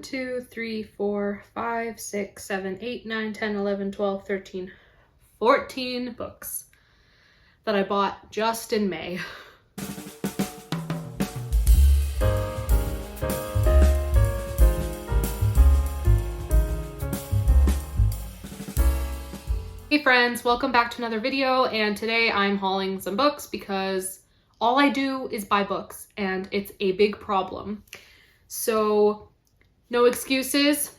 2, 3, 4, 5, 6, 7, 8, 9, 10, 11, 12, 13, 14 books that I bought just in May. Hey friends, welcome back to another video, and today I'm hauling some books because all I do is buy books and it's a big problem. So no excuses.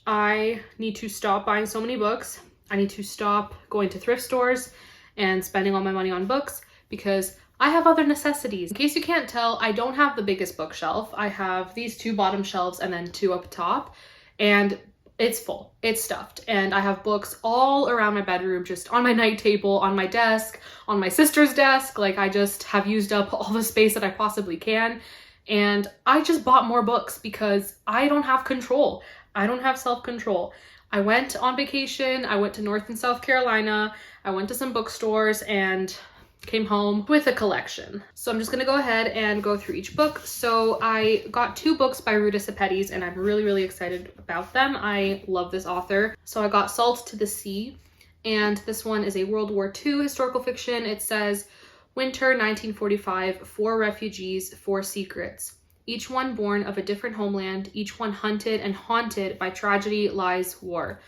I need to stop buying so many books. I need to stop going to thrift stores and spending all my money on books because I have other necessities. In case you can't tell, I don't have the biggest bookshelf. I have these two bottom shelves and then two up top, and it's full, it's stuffed. And I have books all around my bedroom, just on my night table, on my desk, on my sister's desk. Like, I just have used up all the space that I possibly can. And I just bought more books because I don't have control. I don't have self-control. I went on vacation. I went to North and South Carolina. I went to some bookstores and came home with a collection. So I'm just gonna go ahead and go through each book. So I got two books by Ruta Sepety and I'm really excited about them. I love this author. So I got Salt to the Sea, and this one is a World War II historical fiction. It says, Winter 1945, 4 refugees, 4 secrets. Each one born of a different homeland, each one hunted and haunted by tragedy, lies, war.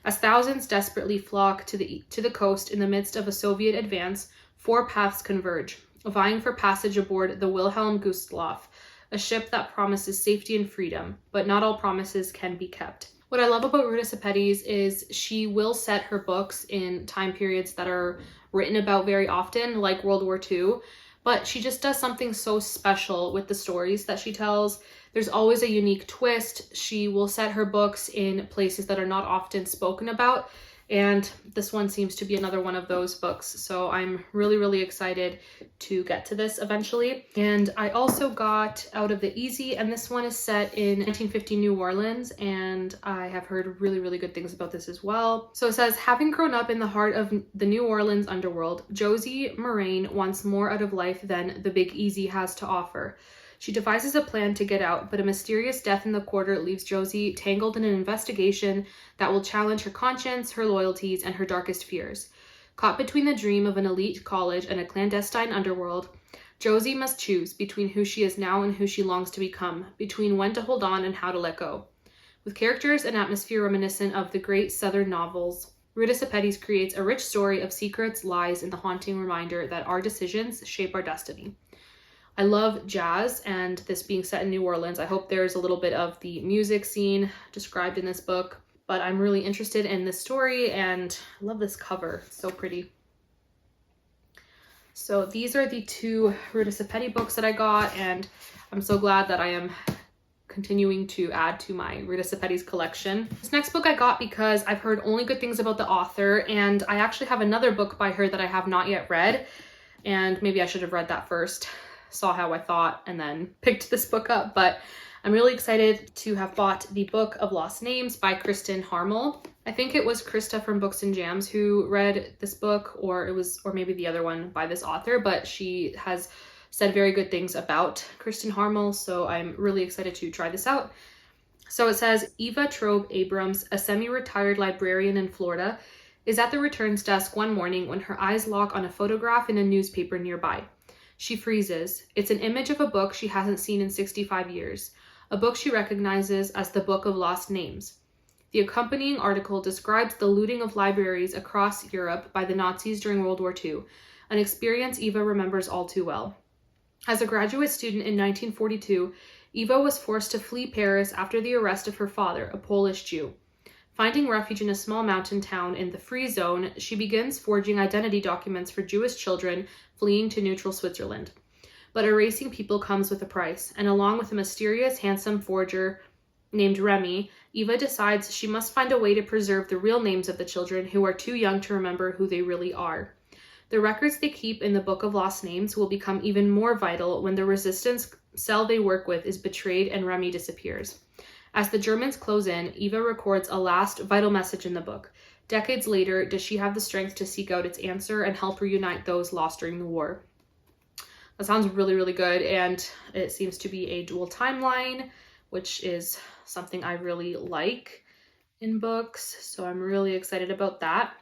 As thousands desperately flock to the coast in the midst of a Soviet advance, 4 paths converge, vying for passage aboard the Wilhelm Gustloff, a ship that promises safety and freedom, but not all promises can be kept. What I love about Ruta Sepety is she will set her books in time periods that are written about very often, like World War II, but she just does something so special with the stories that she tells. There's always a unique twist. She will set her books in places that are not often spoken about, and this one seems to be another one of those books. So I'm really excited to get to this eventually. And I also got Out of the Easy, and this one is set in 1950 New Orleans, and I have heard really good things about this as well. So it says, having grown up in the heart of the New Orleans underworld, Josie Moraine wants more out of life than the Big Easy has to offer. She devises a plan to get out, but a mysterious death in the quarter leaves Josie tangled in an investigation that will challenge her conscience, her loyalties, and her darkest fears. Caught between the dream of an elite college and a clandestine underworld, Josie must choose between who she is now and who she longs to become, between when to hold on and how to let go. With characters and atmosphere reminiscent of the great Southern novels, Ruta Sepety creates a rich story of secrets, lies, and the haunting reminder that our decisions shape our destiny. I love jazz, and this being set in New Orleans, I hope there's a little bit of the music scene described in this book, but I'm really interested in this story and I love this cover. It's so pretty. So these are the two Ruta Sepety books that I got, and I'm so glad that I am continuing to add to my Ruta Sepety's collection. This next book I got because I've heard only good things about the author, and I actually have another book by her that I have not yet read, and maybe I should have read that first. Saw how I thought and then picked this book up, but I'm really excited to have bought the Book of Lost Names by Kristen Harmel. I think it was Krista from Books and Jams who read this book, or maybe the other one by this author, but she has said very good things about Kristen Harmel, so I'm really excited to try this out. So it says, Eva Trobe Abrams, a semi-retired librarian in Florida, is at the returns desk one morning when her eyes lock on a photograph in a newspaper nearby. She freezes. It's an image of a book she hasn't seen in 65 years, a book she recognizes as the Book of Lost Names. The accompanying article describes the looting of libraries across Europe by the Nazis during World War II, an experience Eva remembers all too well. As a graduate student in 1942, Eva was forced to flee Paris after the arrest of her father, a Polish Jew. Finding refuge in a small mountain town in the Free Zone, she begins forging identity documents for Jewish children fleeing to neutral Switzerland. But erasing people comes with a price, and along with a mysterious, handsome forger named Remy, Eva decides she must find a way to preserve the real names of the children who are too young to remember who they really are. The records they keep in the Book of Lost Names will become even more vital when the resistance cell they work with is betrayed and Remy disappears. As the Germans close in, Eva records a last vital message in the book. Decades later, does she have the strength to seek out its answer and help reunite those lost during the war? That sounds really good, and it seems to be a dual timeline which is something I really like in books. So I'm really excited about that.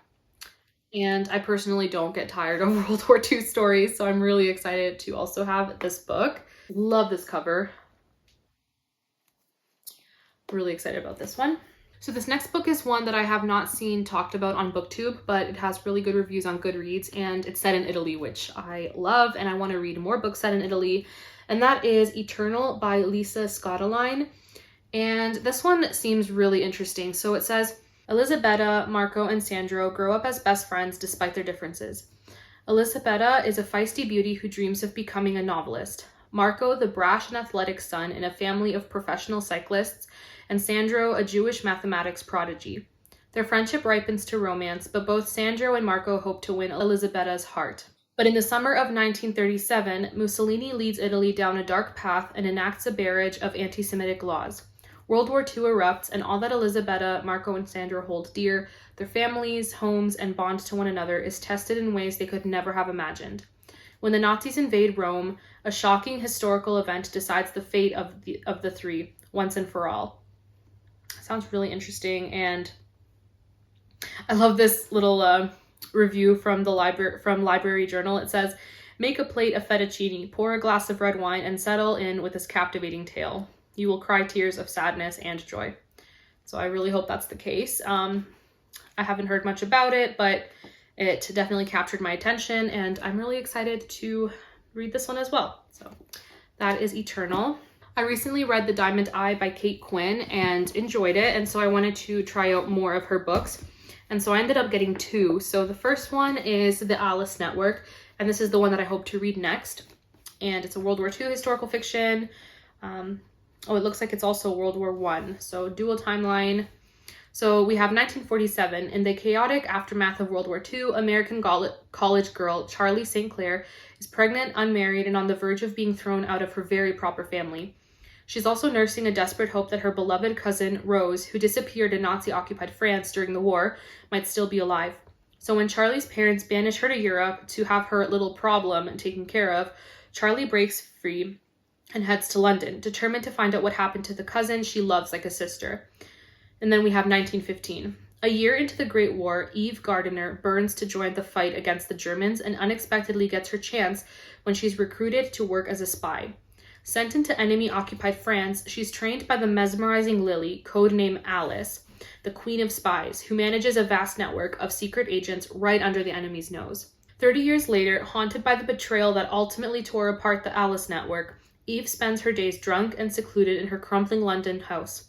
And I personally don't get tired of World War II stories, so I'm really excited to also have this book. Love this cover. Really excited about this one. So this next book is one that I have not seen talked about on BookTube, but it has really good reviews on Goodreads, and it's set in Italy, which I love, and I want to read more books set in Italy. And that is Eternal by Lisa Scottoline. And this one seems really interesting. So it says, Elisabetta, Marco, and Sandro grow up as best friends despite their differences. Elisabetta is a feisty beauty who dreams of becoming a novelist. Marco, the brash and athletic son in a family of professional cyclists, and Sandro, a Jewish mathematics prodigy. Their friendship ripens to romance, but both Sandro and Marco hope to win Elisabetta's heart. But in the summer of 1937, Mussolini leads Italy down a dark path and enacts a barrage of anti-Semitic laws. World War II erupts, and all that Elisabetta, Marco, and Sandro hold dear, their families, homes, and bond to one another, is tested in ways they could never have imagined. When the Nazis invade Rome, a shocking historical event decides the fate of the three, once and for all. Sounds really interesting, and I love this little review from the Library Journal. It says, "Make a plate of fettuccine, pour a glass of red wine, and settle in with this captivating tale. You will cry tears of sadness and joy." So I really hope that's the case. I haven't heard much about it, but it definitely captured my attention, and I'm really excited to read this one as well. So that is Eternal. I recently read The Diamond Eye by Kate Quinn and enjoyed it, and so I wanted to try out more of her books. And so I ended up getting two. So the first one is The Alice Network, and this is the one that I hope to read next. And it's a World War II historical fiction. Oh, it looks like it's also World War I. So dual timeline. So we have 1947. In the chaotic aftermath of World War II, American college girl Charlie St. Clair is pregnant, unmarried, and on the verge of being thrown out of her very proper family. She's also nursing a desperate hope that her beloved cousin Rose, who disappeared in Nazi-occupied France during the war, might still be alive. So when Charlie's parents banish her to Europe to have her little problem taken care of, Charlie breaks free and heads to London, determined to find out what happened to the cousin she loves like a sister. And then we have 1915. A year into the Great War, Eve Gardiner burns to join the fight against the Germans and unexpectedly gets her chance when she's recruited to work as a spy. Sent into enemy-occupied France, she's trained by the mesmerizing Lily, codename Alice, the Queen of Spies, who manages a vast network of secret agents right under the enemy's nose. 30 years later, haunted by the betrayal that ultimately tore apart the Alice network, Eve spends her days drunk and secluded in her crumbling London house.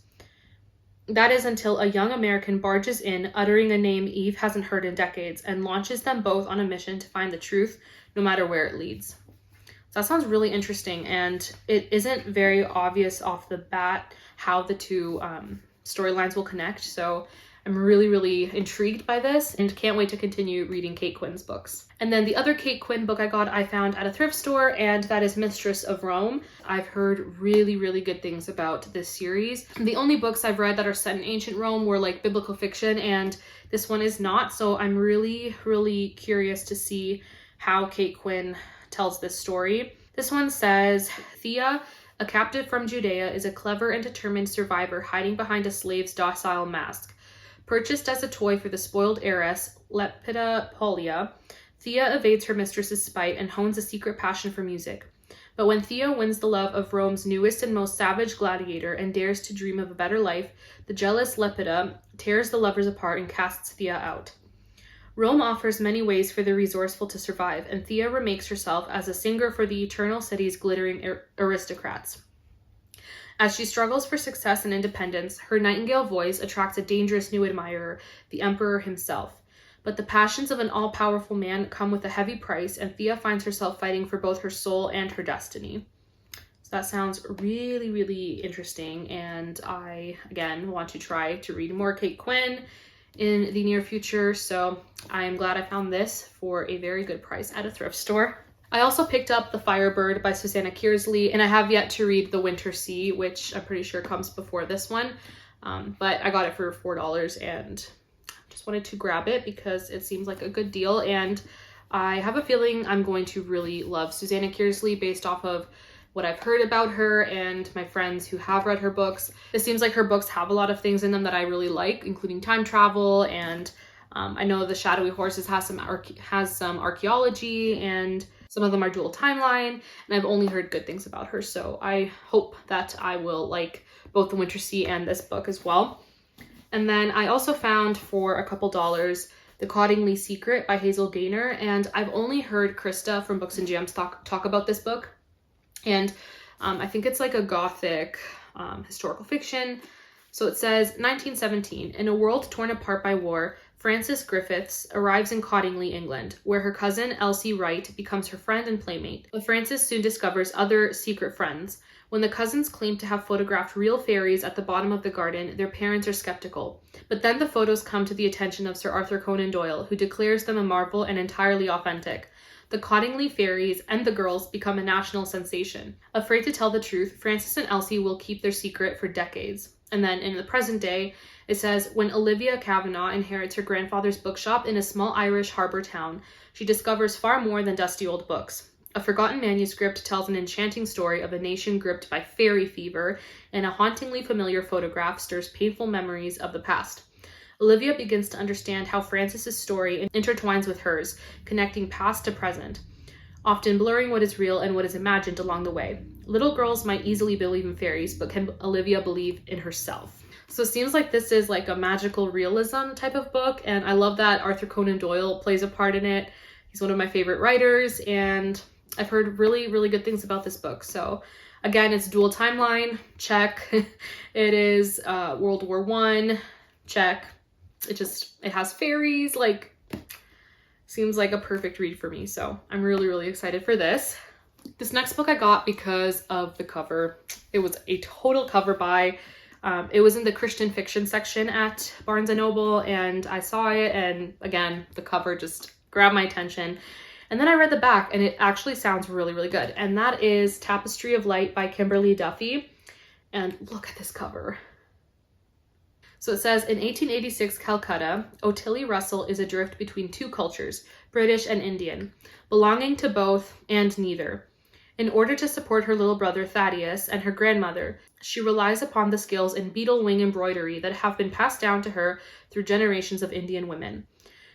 That is until a young American barges in, uttering a name Eve hasn't heard in decades, and launches them both on a mission to find the truth, no matter where it leads. So that sounds really interesting, and it isn't very obvious off the bat how the two storylines will connect, so I'm really, really intrigued by this and can't wait to continue reading Kate Quinn's books. And then the other Kate Quinn book I found at a thrift store, and that is Mistress of Rome. I've heard really, really good things about this series. The only books I've read that are set in ancient Rome were like biblical fiction, and this one is not, so I'm really, really curious to see how Kate Quinn tells this story. This one says, Thea, a captive from Judea, is a clever and determined survivor hiding behind a slave's docile mask. Purchased as a toy for the spoiled heiress, Lepida Pollia, Thea evades her mistress's spite and hones a secret passion for music. But when Thea wins the love of Rome's newest and most savage gladiator and dares to dream of a better life, the jealous Lepida tears the lovers apart and casts Thea out. Rome offers many ways for the resourceful to survive, and Thea remakes herself as a singer for the eternal city's glittering aristocrats. As she struggles for success and independence, her nightingale voice attracts a dangerous new admirer, the emperor himself. But the passions of an all-powerful man come with a heavy price, and Thea finds herself fighting for both her soul and her destiny. So that sounds really, really interesting, and I, again, want to try to read more Kate Quinn in the near future, so I am glad I found this for a very good price at a thrift store. I also picked up The Firebird by Susanna Kearsley, and I have yet to read The Winter Sea, which I'm pretty sure comes before this one, but I got it for $4 and just wanted to grab it because it seems like a good deal, and I have a feeling I'm going to really love Susanna Kearsley based off of what I've heard about her and my friends who have read her books. It seems like her books have a lot of things in them that I really like, including time travel, and I know The Shadowy Horses has some archaeology, and some of them are dual timeline, and I've only heard good things about her, so I hope that I will like both The Winter Sea and this book as well. And then I also found for a couple dollars The Coventley Secret by Hazel Gaynor, and I've only heard Krista from Books and Gems talk about this book, and I think it's like a gothic historical fiction. So it says, 1917, in a world torn apart by war, Frances Griffiths arrives in Cottingley, England, where her cousin Elsie Wright becomes her friend and playmate. But Frances soon discovers other secret friends. When the cousins claim to have photographed real fairies at the bottom of the garden, their parents are skeptical. But then the photos come to the attention of Sir Arthur Conan Doyle, who declares them a marvel and entirely authentic. The Cottingley fairies and the girls become a national sensation. Afraid to tell the truth, Frances and Elsie will keep their secret for decades. And then in the present day, it says, when Olivia Kavanagh inherits her grandfather's bookshop in a small Irish harbour town, she discovers far more than dusty old books. A forgotten manuscript tells an enchanting story of a nation gripped by fairy fever, and a hauntingly familiar photograph stirs painful memories of the past. Olivia begins to understand how Frances's story intertwines with hers, connecting past to present, often blurring what is real and what is imagined along the way. Little girls might easily believe in fairies, but can Olivia believe in herself? So it seems like this is like a magical realism type of book, and I love that Arthur Conan Doyle plays a part in it. He's one of my favorite writers, and I've heard really, really good things about this book. So again, it's dual timeline, check. It is World War I, check. It has fairies, like, seems like a perfect read for me. So I'm really, really excited for this. This next book I got because of the cover. It was a total cover buy. It was in the Christian fiction section at Barnes & Noble, and I saw it, and again, the cover just grabbed my attention. And then I read the back, and it actually sounds really, really good. And that is Tapestry of Light by Kimberly Duffy. And look at this cover. So it says, in 1886 Calcutta, Ottilie Russell is adrift between two cultures, British and Indian, belonging to both and neither. In order to support her little brother Thaddeus and her grandmother, she relies upon the skills in beetle wing embroidery that have been passed down to her through generations of Indian women.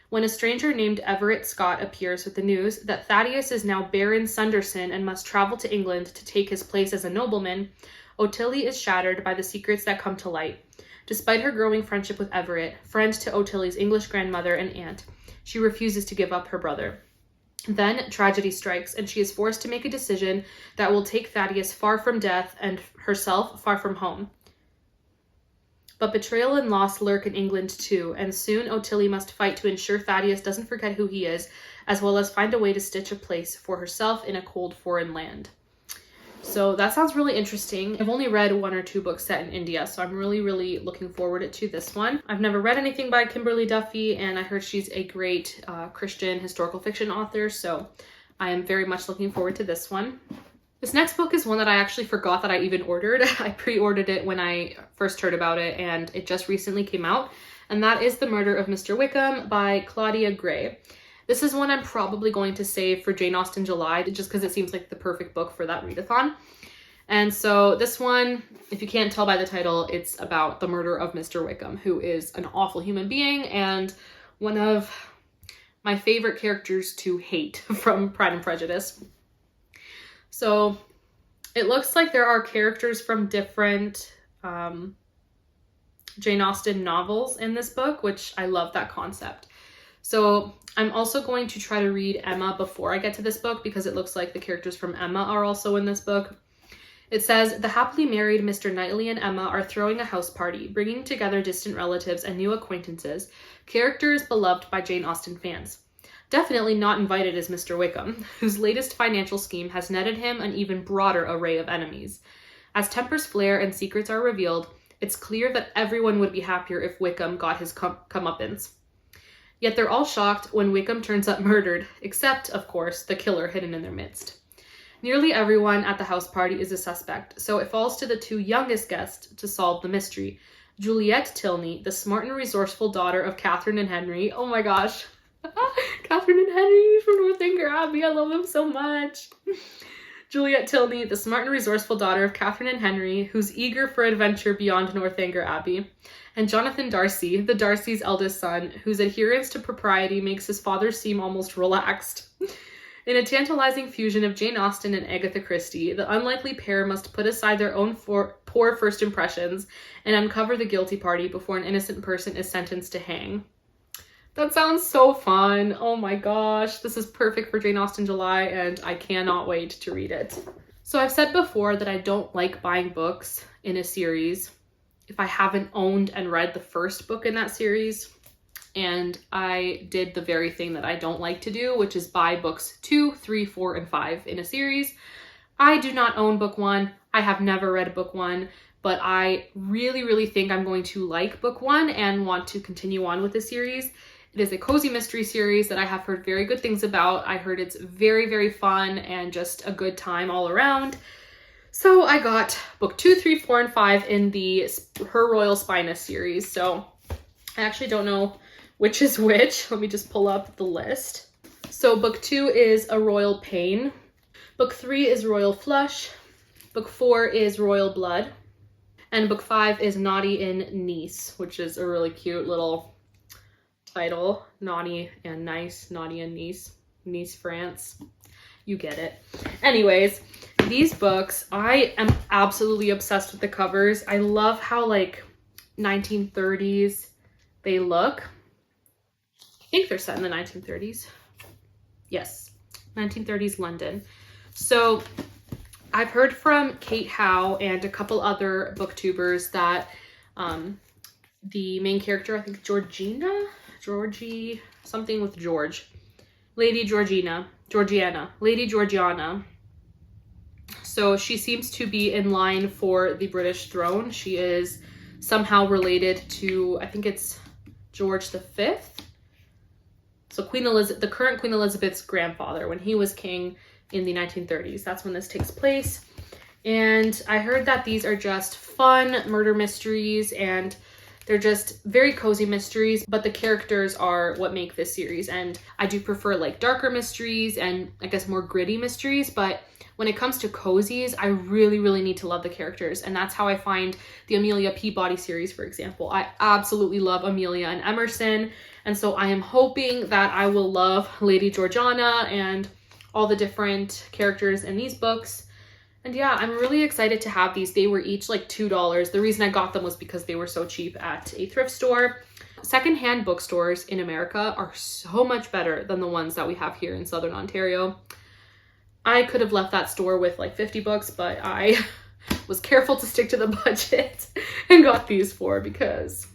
When a stranger named Everett Scott appears with the news that Thaddeus is now Baron Sunderson and must travel to England to take his place as a nobleman, Ottilie is shattered by the secrets that come to light. Despite her growing friendship with Everett, friend to Ottilie's English grandmother and aunt, she refuses to give up her brother. Then tragedy strikes, and she is forced to make a decision that will take Thaddeus far from death and herself far from home. But betrayal and loss lurk in England too, and soon Ottilie must fight to ensure Thaddeus doesn't forget who he is, as well as find a way to stitch a place for herself in a cold foreign land. So that sounds really interesting. I've only read 1 or 2 books set in India, so I'm really, really looking forward to this one. I've never read anything by Kimberly Duffy, and I heard she's a great Christian historical fiction author, so I am very much looking forward to this one. This next book is one that I actually forgot that I even ordered. I pre-ordered it when I first heard about it, and it just recently came out, and that is The Murder of Mr Wickham by Claudia Gray. This is one I'm probably going to save for Jane Austen July, just because it seems like the perfect book for that readathon. And so this one, if you can't tell by the title, it's about the murder of Mr. Wickham, who is an awful human being and one of my favorite characters to hate from Pride and Prejudice. So it looks like there are characters from different Jane Austen novels in this book, which I love that concept. So I'm also going to try to read Emma before I get to this book because it looks like the characters from Emma are also in this book. It says, the happily married Mr. Knightley and Emma are throwing a house party, bringing together distant relatives and new acquaintances, characters beloved by Jane Austen fans. Definitely not invited is Mr. Wickham, whose latest financial scheme has netted him an even broader array of enemies. As tempers flare and secrets are revealed, it's clear that everyone would be happier if Wickham got his comeuppance. Yet they're all shocked when Wickham turns up murdered, except, of course, the killer hidden in their midst. Nearly everyone at the house party is a suspect, so it falls to the 2 youngest guests to solve the mystery. Juliet Tilney, the smart and resourceful daughter of Catherine and Henry. Oh my gosh. Catherine and Henry from Northanger Abbey. I love them so much. Juliet Tilney, the smart and resourceful daughter of Catherine and Henry, who's eager for adventure beyond Northanger Abbey. And Jonathan Darcy, the Darcy's eldest son, whose adherence to propriety makes his father seem almost relaxed. In a tantalizing fusion of Jane Austen and Agatha Christie, the unlikely pair must put aside their own poor first impressions and uncover the guilty party before an innocent person is sentenced to hang. That sounds so fun. Oh my gosh, this is perfect for Jane Austen July, and I cannot wait to read it. So I've said before that I don't like buying books in a series if I haven't owned and read the first book in that series. And I did the very thing that I don't like to do, which is buy books 2, 3, 4, and 5 in a series. I do not own book 1. I have never read book 1, but I really, really think I'm going to like book 1 and want to continue on with the series. It is a cozy mystery series that I have heard very good things about. I heard it's very, very fun and just a good time all around. So I got book 2, 3, 4, and 5 in the Her Royal Spyness series. So I actually don't know which is which. Let me just pull up the list. So book 2 is A Royal Pain. Book 3 is Royal Flush. Book 4 is Royal Blood. And book 5 is Naughty in Nice, which is a really cute little title. Naughty and Nice, Naughty in Nice, Nice, France. You get it. Anyways, these books, I am absolutely obsessed with the covers. I love how like 1930s they look. I think they're set in the 1930s. Yes, 1930s London. So I've heard from Kate Howe and a couple other booktubers that the main character, I think Georgie, something with George, Lady Georgiana. So she seems to be in line for the British throne. She is somehow related to, I think it's George V. So the current Queen Elizabeth's grandfather, when he was king in the 1930s. That's when this takes place. And I heard that these are just fun murder mysteries, and they're just very cozy mysteries, but the characters are what make this series. And I do prefer like darker mysteries and I guess more gritty mysteries, but when it comes to cozies, I really, really need to love the characters. And that's how I find the Amelia Peabody series, for example. I absolutely love Amelia and Emerson. And so I am hoping that I will love Lady Georgiana and all the different characters in these books. And yeah, I'm really excited to have these. They were each like $2. The reason I got them was because they were so cheap at a thrift store. Secondhand bookstores in America are so much better than the ones that we have here in Southern Ontario. I could have left that store with like 50 books, but I was careful to stick to the budget and got these because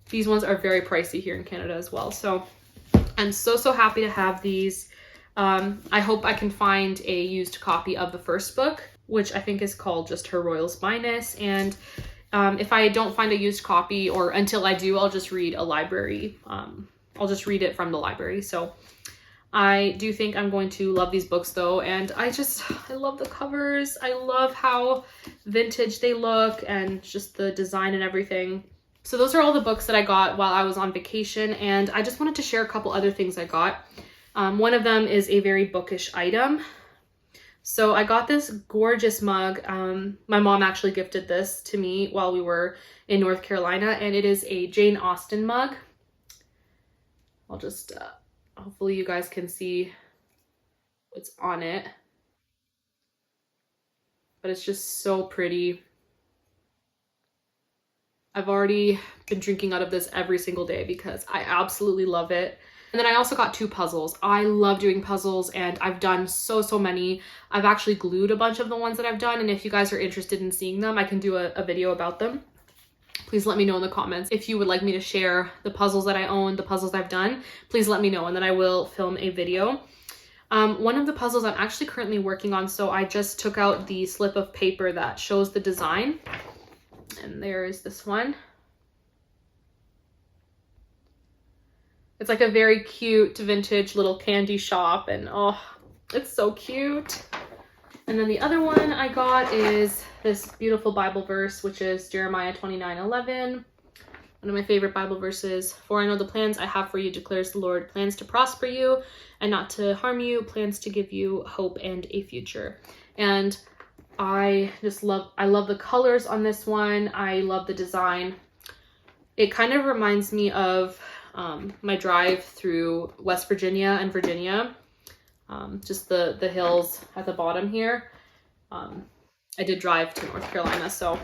these ones are very pricey here in Canada as well. So I'm so happy to have these. I hope I can find a used copy of the first book, which I think is called just Her Royal Spyness. And if I don't find a used copy, or until I do, I'll just read a library. I'll just read it from the library. So I do think I'm going to love these books though. And I love the covers. I love how vintage they look and just the design and everything. So those are all the books that I got while I was on vacation. And I just wanted to share a couple other things I got. One of them is a very bookish item. So I got this gorgeous mug. My mom actually gifted this to me while we were in North Carolina, and it is a Jane Austen mug. I'll just, hopefully you guys can see what's on it. But it's just so pretty. I've already been drinking out of this every single day because I absolutely love it. And then I also got 2 puzzles. I love doing puzzles, and I've done so many. I've actually glued a bunch of the ones that I've done, and if you guys are interested in seeing them, I can do a video about them. Please let me know in the comments. If you would like me to share the puzzles that I own, the puzzles I've done, please let me know, and then I will film a video. One of the puzzles I'm actually currently working on, so I just took out the slip of paper that shows the design. And there is this one. It's like a very cute vintage little candy shop, and oh, it's so cute. And then the other one I got is this beautiful Bible verse, which is Jeremiah 29:11. One of my favorite Bible verses, for I know the plans I have for you, declares the Lord, plans to prosper you and not to harm you, plans to give you hope and a future. And I love the colors on this one. I love the design. It kind of reminds me of my drive through West Virginia and Virginia. Just the hills at the bottom here. I did drive to North Carolina, so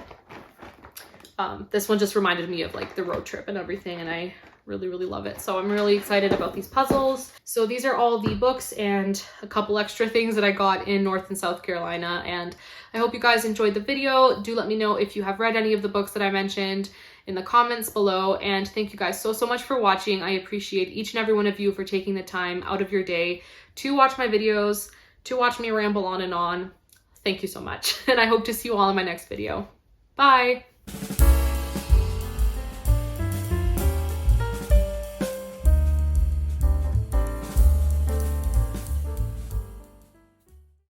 this one just reminded me of like the road trip and everything, and I really, really love it. So I'm really excited about these puzzles. So these are all the books and a couple extra things that I got in North and South Carolina, and I hope you guys enjoyed the video. Do let me know if you have read any of the books that I mentioned in the comments below, and thank you guys so much for watching. I appreciate each and every one of you for taking the time out of your day to watch my videos, to watch me ramble on and on. Thank you so much, and I hope to see you all in my next video. Bye!